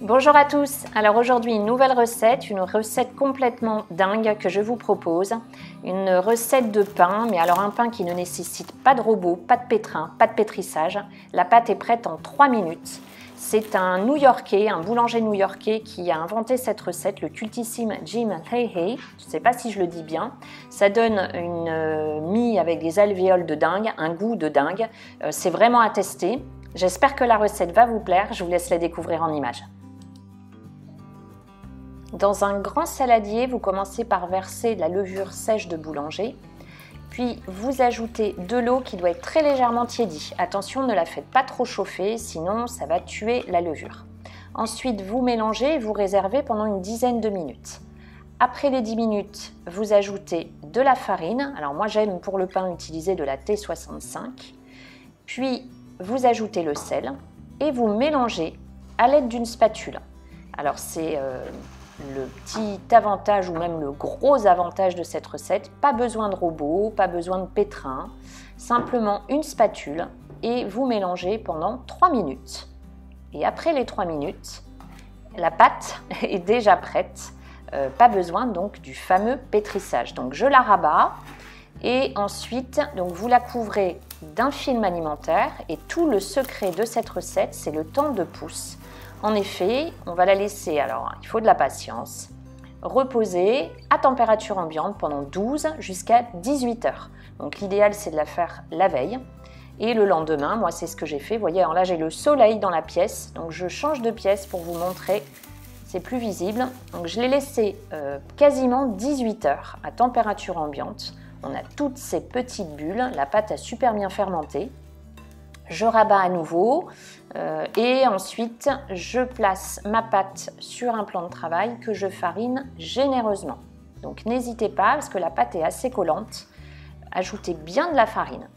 Bonjour à tous, alors aujourd'hui une nouvelle recette, une recette complètement dingue que je vous propose. Une recette de pain, mais alors un pain qui ne nécessite pas de robot, pas de pétrin, pas de pétrissage. La pâte est prête en 3 minutes. C'est un New-Yorkais, un boulanger new-yorkais qui a inventé cette recette, le cultissime Jim Fahey. Je ne sais pas si je le dis bien. Ça donne une mie avec des alvéoles de dingue, un goût de dingue. C'est vraiment à tester. J'espère que la recette va vous plaire, je vous laisse la découvrir en images. Dans un grand saladier, vous commencez par verser de la levure sèche de boulanger, puis vous ajoutez de l'eau qui doit être très légèrement tiédie. Attention, ne la faites pas trop chauffer, sinon ça va tuer la levure. Ensuite, vous mélangez et vous réservez pendant une dizaine de minutes. Après les 10 minutes, vous ajoutez de la farine. Alors moi j'aime pour le pain utiliser de la T65. Puis vous ajoutez le sel et vous mélangez à l'aide d'une spatule. Alors c'est le petit avantage ou même le gros avantage de cette recette, pas besoin de robot, pas besoin de pétrin, simplement une spatule et vous mélangez pendant 3 minutes. Et après les 3 minutes, la pâte est déjà prête, pas besoin donc du fameux pétrissage. Donc je la rabats et ensuite donc vous la couvrez d'un film alimentaire et tout le secret de cette recette, c'est le temps de pousse. En effet, on va la laisser, alors il faut de la patience, reposer à température ambiante pendant 12 jusqu'à 18 heures. Donc l'idéal c'est de la faire la veille et le lendemain, moi c'est ce que j'ai fait. Vous voyez, alors là j'ai le soleil dans la pièce, donc je change de pièce pour vous montrer, c'est plus visible. Donc je l'ai laissé quasiment 18 heures à température ambiante. On a toutes ces petites bulles, la pâte a super bien fermenté. Je rabats à nouveau et ensuite je place ma pâte sur un plan de travail que je farine généreusement. Donc n'hésitez pas parce que la pâte est assez collante, ajoutez bien de la farine.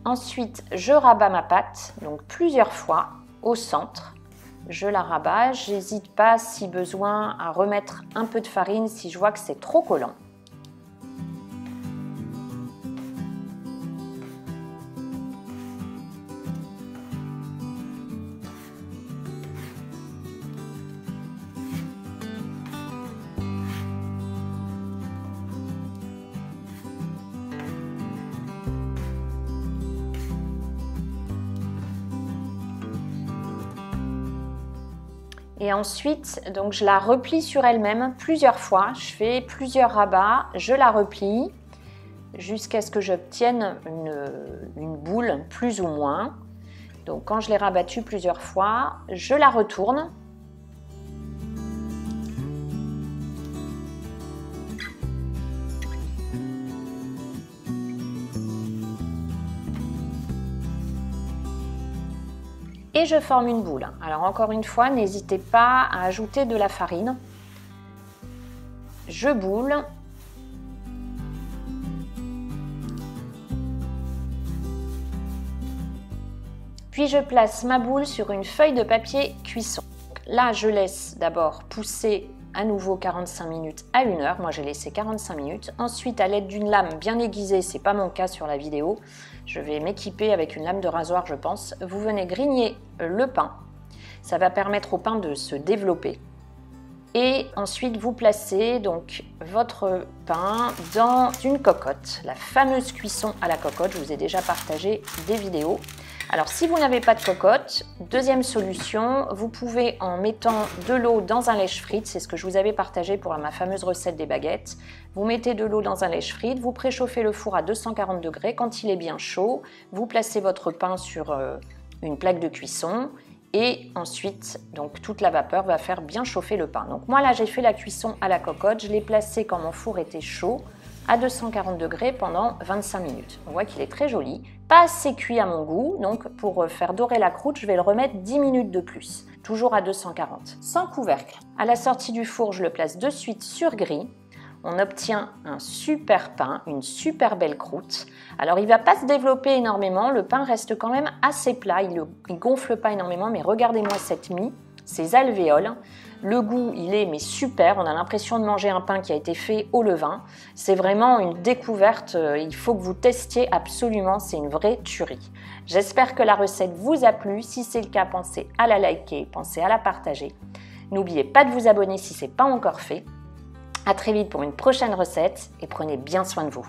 Ensuite je rabats ma pâte donc plusieurs fois au centre. Je la rabats, j'hésite pas si besoin à remettre un peu de farine si je vois que c'est trop collant. Et ensuite, donc je la replie sur elle-même plusieurs fois. Je fais plusieurs rabats, je la replie jusqu'à ce que j'obtienne une boule plus ou moins. Donc quand je l'ai rabattue plusieurs fois, je la retourne. Et je forme une boule. Alors encore une fois, n'hésitez pas à ajouter de la farine. Je boule. Puis je place ma boule sur une feuille de papier cuisson. Là, je laisse d'abord pousser à nouveau 45 minutes à 1 heure. Moi, j'ai laissé 45 minutes. Ensuite, à l'aide d'une lame bien aiguisée, c'est pas mon cas sur la vidéo, je vais m'équiper avec une lame de rasoir, je pense. Vous venez grigner le pain. Ça va permettre au pain de se développer. Et ensuite, vous placez donc votre pain dans une cocotte, la fameuse cuisson à la cocotte. Je vous ai déjà partagé des vidéos. Alors, si vous n'avez pas de cocotte, deuxième solution, vous pouvez en mettant de l'eau dans un lèche-frite, c'est ce que je vous avais partagé pour ma fameuse recette des baguettes. Vous mettez de l'eau dans un lèche-frite, vous préchauffez le four à 240 degrés. Quand il est bien chaud, vous placez votre pain sur une plaque de cuisson et ensuite, donc toute la vapeur va faire bien chauffer le pain. Donc moi là, j'ai fait la cuisson à la cocotte, je l'ai placé quand mon four était chaud à 240 degrés pendant 25 minutes. On voit qu'il est très joli, pas assez cuit à mon goût, donc pour faire dorer la croûte, je vais le remettre 10 minutes de plus, toujours à 240, sans couvercle. À la sortie du four, je le place de suite sur grille. On obtient un super pain, une super belle croûte. Alors il ne va pas se développer énormément, le pain reste quand même assez plat, il ne gonfle pas énormément, mais regardez-moi cette mie. ces alvéoles. Le goût, il est mais super, on a l'impression de manger un pain qui a été fait au levain. C'est vraiment une découverte, il faut que vous testiez absolument, c'est une vraie tuerie. J'espère que la recette vous a plu, si c'est le cas, pensez à la liker, pensez à la partager. N'oubliez pas de vous abonner si ce n'est pas encore fait. À très vite pour une prochaine recette et prenez bien soin de vous.